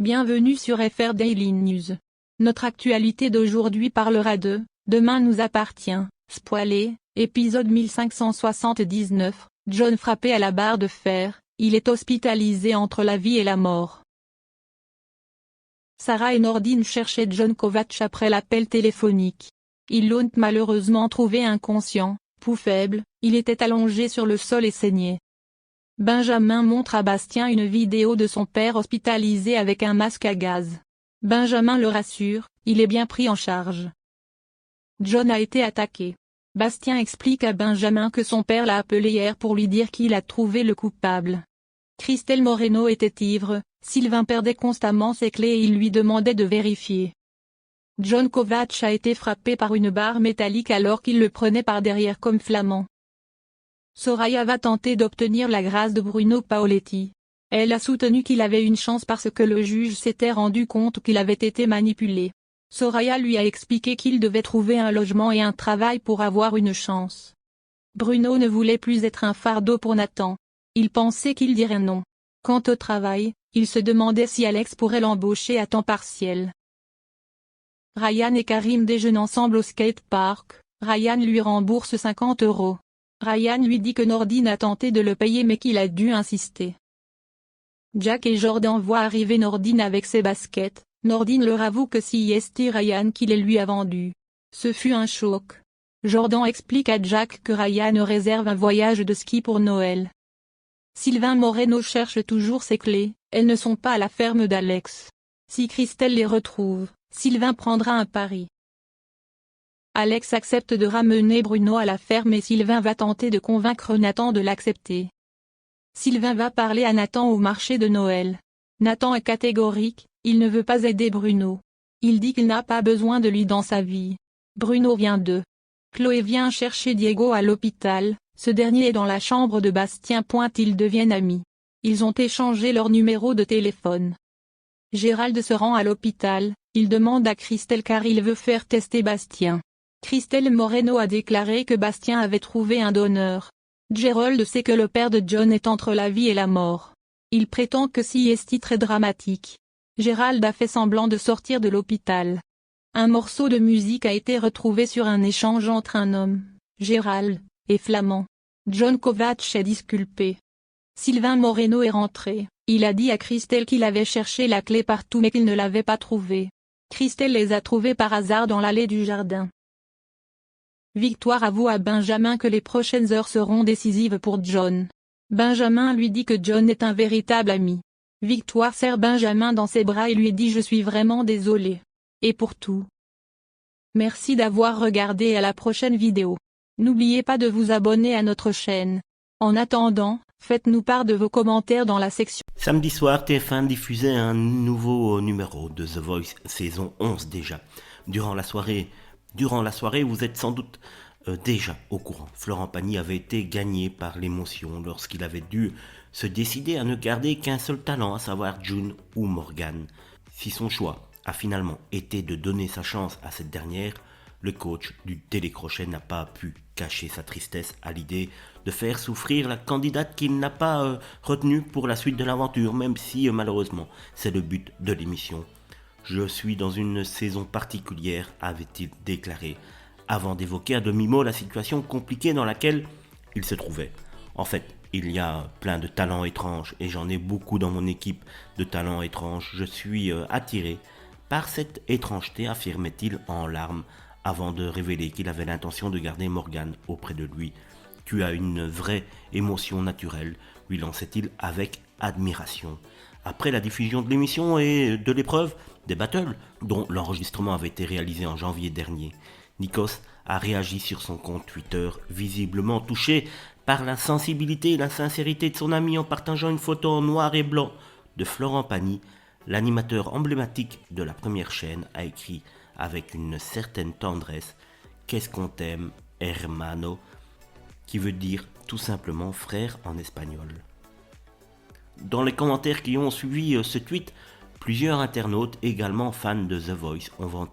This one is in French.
Bienvenue sur FR Daily News. Notre actualité d'aujourd'hui parlera de « Demain nous appartient », spoilé, épisode 1579, John frappé à la barre de fer, il est hospitalisé entre la vie et la mort. Sarah et Nordine cherchaient John Kovacs après l'appel téléphonique. Ils l'ont malheureusement trouvé inconscient, pouls faible, il était allongé sur le sol et saignait. Benjamin montre à Bastien une vidéo de son père hospitalisé avec un masque à gaz. Benjamin le rassure, il est bien pris en charge. John a été attaqué. Bastien explique à Benjamin que son père l'a appelé hier pour lui dire qu'il a trouvé le coupable. Christelle Moreno était ivre, Sylvain perdait constamment ses clés et il lui demandait de vérifier. John Kovacs a été frappé par une barre métallique alors qu'il le prenait par derrière comme flamand. Soraya va tenter d'obtenir la grâce de Bruno Paoletti. Elle a soutenu qu'il avait une chance parce que le juge s'était rendu compte qu'il avait été manipulé. Soraya lui a expliqué qu'il devait trouver un logement et un travail pour avoir une chance. Bruno ne voulait plus être un fardeau pour Nathan. Il pensait qu'il dirait non. Quant au travail, il se demandait si Alex pourrait l'embaucher à temps partiel. Ryan et Karim déjeunent ensemble au skatepark, Ryan lui rembourse 50 €. Ryan lui dit que Nordine a tenté de le payer mais qu'il a dû insister. Jack et Jordan voient arriver Nordine avec ses baskets, Nordine leur avoue que c'est Ryan qui les lui a vendus. Ce fut un choc. Jordan explique à Jack que Ryan réserve un voyage de ski pour Noël. Sylvain Moreno cherche toujours ses clés, elles ne sont pas à la ferme d'Alex. Si Christelle les retrouve, Sylvain prendra un pari. Alex accepte de ramener Bruno à la ferme et Sylvain va tenter de convaincre Nathan de l'accepter. Sylvain va parler à Nathan au marché de Noël. Nathan est catégorique, il ne veut pas aider Bruno. Il dit qu'il n'a pas besoin de lui dans sa vie. Bruno vient d'eux. Chloé vient chercher Diego à l'hôpital, ce dernier est dans la chambre de Bastien. Ils deviennent amis. Ils ont échangé leur numéro de téléphone. Gérald se rend à l'hôpital, il demande à Christelle car il veut faire tester Bastien. Christelle Moreno a déclaré que Bastien avait trouvé un donneur. Gérald sait que le père de John est entre la vie et la mort. Il prétend que c'est très dramatique. Gérald a fait semblant de sortir de l'hôpital. Un morceau de musique a été retrouvé sur un échange entre un homme, Gérald, et Flamand. John Kovacs est disculpé. Sylvain Moreno est rentré, il a dit à Christelle qu'il avait cherché la clé partout mais qu'il ne l'avait pas trouvée. Christelle les a trouvés par hasard dans l'allée du jardin. Victoire avoue à Benjamin que les prochaines heures seront décisives pour John. Benjamin lui dit que John est un véritable ami. Victoire serre Benjamin dans ses bras et lui dit « Je suis vraiment désolé. Et pour tout. » Merci d'avoir regardé et à la prochaine vidéo. N'oubliez pas de vous abonner à notre chaîne. En attendant, faites-nous part de vos commentaires dans la section. Samedi soir, TF1 diffusait un nouveau numéro de The Voice, saison 11 déjà. Durant la soirée, vous êtes sans doute déjà au courant. Florent Pagny avait été gagné par l'émotion lorsqu'il avait dû se décider à ne garder qu'un seul talent, à savoir June ou Morgane. Si son choix a finalement été de donner sa chance à cette dernière, le coach du télécrochet n'a pas pu cacher sa tristesse à l'idée de faire souffrir la candidate qu'il n'a pas retenue pour la suite de l'aventure, même si malheureusement c'est le but de l'émission. Je suis dans une saison particulière, avait-il déclaré, avant d'évoquer à demi-mot la situation compliquée dans laquelle il se trouvait. En fait, il y a plein de talents étranges et j'en ai beaucoup dans mon équipe de talents étranges. Je suis attiré par cette étrangeté, affirmait-il en larmes, avant de révéler qu'il avait l'intention de garder Morgane auprès de lui. Tu as une vraie émotion naturelle, lui lançait-il avec admiration. Après la diffusion de l'émission et de l'épreuve des battles, dont l'enregistrement avait été réalisé en janvier dernier, Nikos a réagi sur son compte Twitter, visiblement touché par la sensibilité et la sincérité de son ami en partageant une photo en noir et blanc de Florent Pagny. L'animateur emblématique de la première chaîne a écrit avec une certaine tendresse « Qu'est-ce qu'on t'aime, hermano ?» qui veut dire tout simplement frère en espagnol. Dans les commentaires qui ont suivi ce tweet, plusieurs internautes également fans de The Voice ont vanté